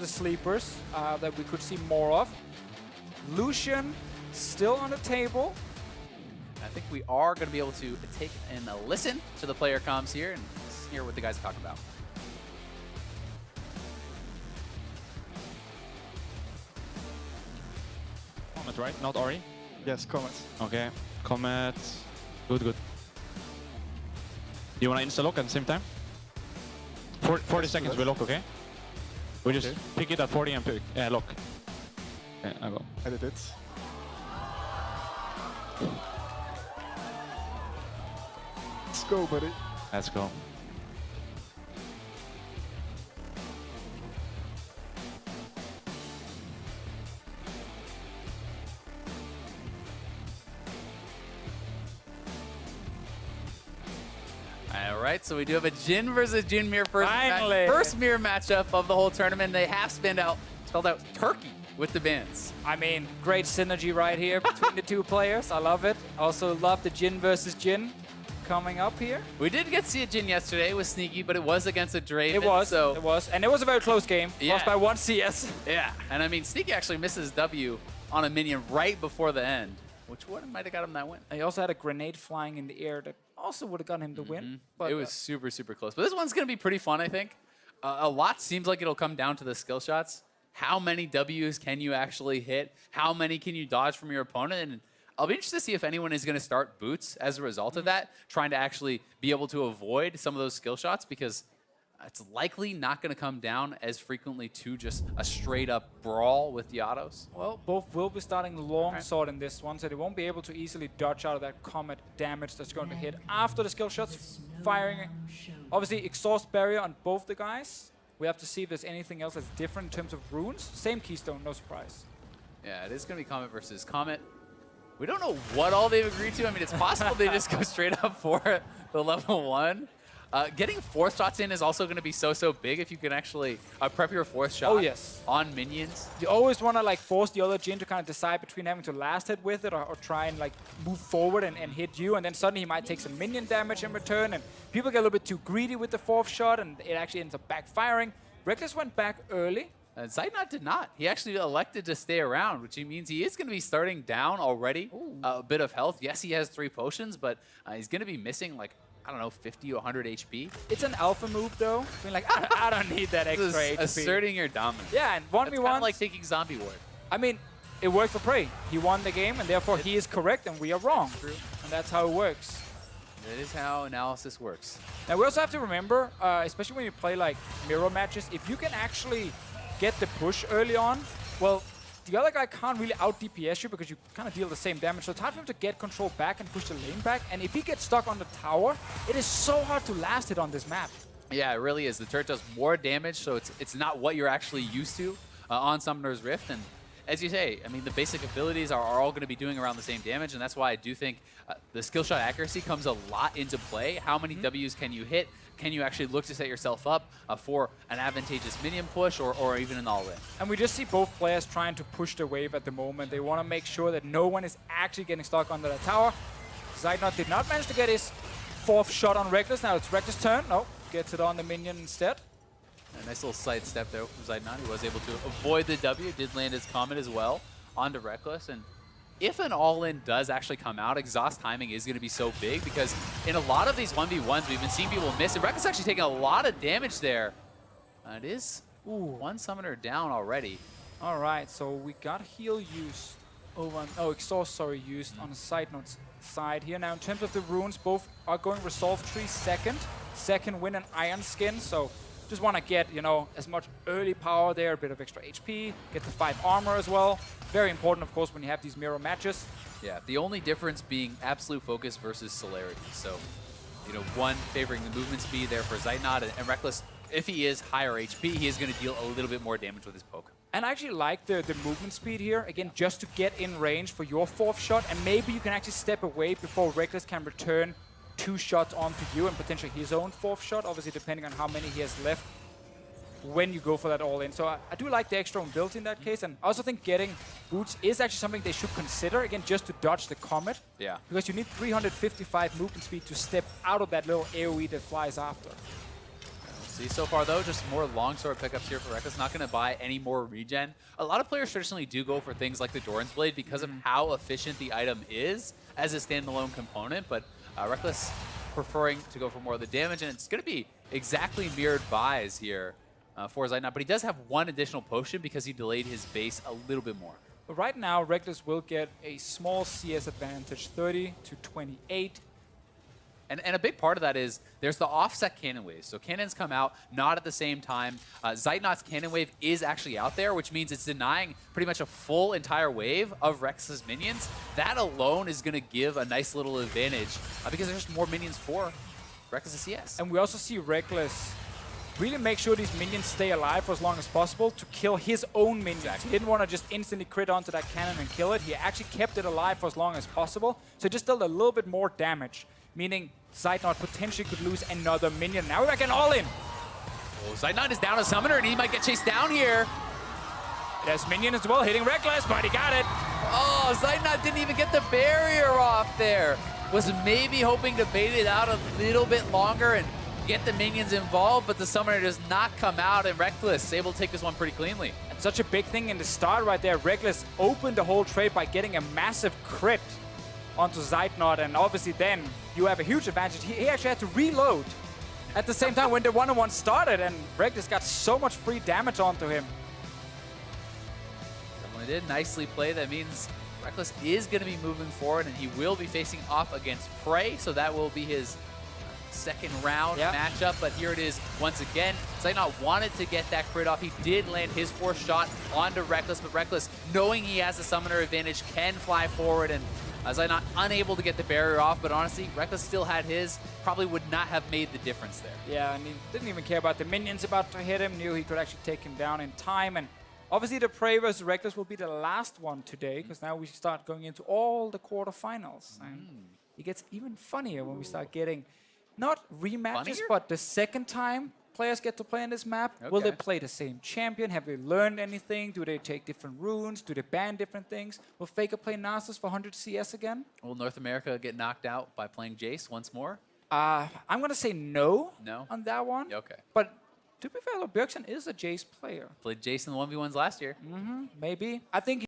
the sleepers that we could see more of. Lucian still on the table. I think we are going to be able to take and listen to the player comms here and hear what the guys talk about. Comet, right? Not Ori? Yes, Comet. Okay. Comet. Good, good. Do you want to insta-lock at the same time? 40 seconds we lock, okay? We just pick it at 40 and pick, lock. Okay, I go. I did it. Let's go, buddy. Let's go. All right, so we do have a Jin versus Jin mirror first mirror matchup of the whole tournament. They have spelled out Turkey with the bans. I mean, great synergy right here between the two players. I love it. Also love the Jin versus Jin coming up here. We did get to see a Jin yesterday. It was sneaky, but it was against a Draven. It was, and it was a very close game. Yeah. Lost by 1 CS. Yeah, and I mean, Sneaky actually misses W on a minion right before the end, which might have got him that win. He also had a grenade flying in the air that also would have gotten him the win. But it was super, super close. But this one's going to be pretty fun, I think. A lot seems like it'll come down to the skill shots. How many Ws can you actually hit? How many can you dodge from your opponent? And I'll be interested to see if anyone is going to start boots as a result of that, trying to actually be able to avoid some of those skill shots, because it's likely not going to come down as frequently to just a straight-up brawl with the autos. Well, both will be starting longsword in this one, so they won't be able to easily dodge out of that Comet damage that's going to hit after the skill shots firing. Obviously, exhaust barrier on both the guys. We have to see if there's anything else that's different in terms of runes. Same keystone, no surprise. Yeah, it is going to be Comet versus Comet. We don't know what all they've agreed to. I mean, it's possible they just go straight up for the level 1. Getting force shots in is also going to be so big if you can actually prep your force shot on minions. You always want to like force the other Jin to kind of decide between having to last hit with it or try and like move forward and hit you, and then suddenly he might take some minion damage in return, and people get a little bit too greedy with the fourth shot and it actually ends up backfiring. Rekkles went back early. Zeitnot did not. He actually elected to stay around, which means he is going to be starting down already. A bit of health. Yes, he has 3 potions, but he's going to be missing like, I don't know, 50 or 100 HP. It's an alpha move, though. I mean, like, I don't need that extra HP. Asserting your dominance. Yeah, and 1v1. It's kind of like taking zombie ward. I mean, it worked for Prey. He won the game, and therefore he is correct, and we are wrong. True. And that's how it works. That is how analysis works. Now, we also have to remember, especially when you play, like, mirror matches, if you can actually get the push early on, well, the other guy can't really out-DPS you because you kind of deal the same damage. So it's hard for him to get control back and push the lane back. And if he gets stuck on the tower, it is so hard to last it on this map. Yeah, it really is. The turret does more damage, so it's not what you're actually used to on Summoner's Rift. And as you say, I mean, the basic abilities are all going to be doing around the same damage, and that's why I do think the skill shot accuracy comes a lot into play. How many Ws can you hit? Can you actually look to set yourself up for an advantageous minion push or even an all-in? And we just see both players trying to push the wave at the moment. They want to make sure that no one is actually getting stuck under the tower. Zeitnot did not manage to get his 4th shot on Rekkles. Now it's Rekkles' turn. No, gets it on the minion instead. A nice little sidestep there from Zeitnot. He was able to avoid the W, did land his Comet as well onto Rekkles. And if an all-in does actually come out, exhaust timing is going to be so big, because in a lot of these 1v1s, we've been seeing people miss. And Rekkles actually taking a lot of damage there. It is one summoner down already. All right, so we got heal used over on, exhaust, used on the Zeitnot's side here. Now, in terms of the runes, both are going Resolve Tree second win an Iron Skin, so just want to get, you know, as much early power there, a bit of extra HP, get the 5 armor as well. Very important, of course, when you have these mirror matches. Yeah, the only difference being absolute focus versus celerity. So, you know, one favoring the movement speed there for Zeitnot, and Rekkles, if he is higher HP, he is going to deal a little bit more damage with his poke. And I actually like the movement speed here, again, just to get in range for your 4th shot, and maybe you can actually step away before Rekkles can return 2 shots onto you and potentially his own 4th shot, obviously depending on how many he has left when you go for that all-in. So I do like the extra on build in that case, and I also think getting boots is actually something they should consider, again, just to dodge the Comet. Yeah. Because you need 355 movement speed to step out of that little AoE that flies after. See, so far, though, just more longsword pickups here for Rekkles. Not going to buy any more regen. A lot of players traditionally do go for things like the Doran's Blade because of how efficient the item is as a standalone component, but Rekkles preferring to go for more of the damage, and it's going to be exactly mirrored buys here for Zeitnot, but he does have one additional potion because he delayed his base a little bit more. But right now, Rekkles will get a small CS advantage, 30 to 28. And a big part of that is there's the offset cannon waves. So cannons come out not at the same time. Zeitnot's cannon wave is actually out there, which means it's denying pretty much a full entire wave of Rex's minions. That alone is going to give a nice little advantage because there's just more minions for Rekkles' CS. And we also see Rekkles really make sure these minions stay alive for as long as possible to kill his own minions. Exactly. He didn't want to just instantly crit onto that cannon and kill it. He actually kept it alive for as long as possible. So it just dealt a little bit more damage, meaning Zeitnot potentially could lose another minion. Now we're back in all in. Oh, Zeitnot is down a summoner, and he might get chased down here. There's minion as well hitting Rekkles, but he got it. Oh, Zeitnot didn't even get the barrier off there. Was maybe hoping to bait it out a little bit longer and get the minions involved, but the summoner does not come out, and Rekkles is able to take this one pretty cleanly. And such a big thing in the start right there. Rekkles opened the whole trade by getting a massive crit onto Zeitnot, and obviously then you have a huge advantage. He actually had to reload at the same time when the one-on-one started, and Rekkles got so much free damage onto him. Definitely did. Nicely played. That means Rekkles is going to be moving forward, and he will be facing off against Prey, so that will be his second round matchup, but here it is once again. Zeitnot wanted to get that crit off. He did land his fourth shot onto Rekkles, but Rekkles, knowing he has the summoner advantage, can fly forward, and Zeitnot unable to get the barrier off, but honestly, Rekkles still had his. Probably would not have made the difference there. Yeah, and he didn't even care about the minions about to hit him, knew he could actually take him down in time, and obviously the Prey versus Rekkles will be the last one today, because now we start going into all the quarterfinals. And it gets even funnier when we start getting not rematches, but the second time players get to play on this map. Will they play the same champion? Have they learned anything? Do they take different runes? Do they ban different things? Will Faker play Nasus for 100 CS again? Will North America get knocked out by playing Jace once more? I'm going to say no, No? on that one. Okay. But to be fair, Bjergsen is a Jace player. Played Jace in the 1v1s last year. Maybe. I think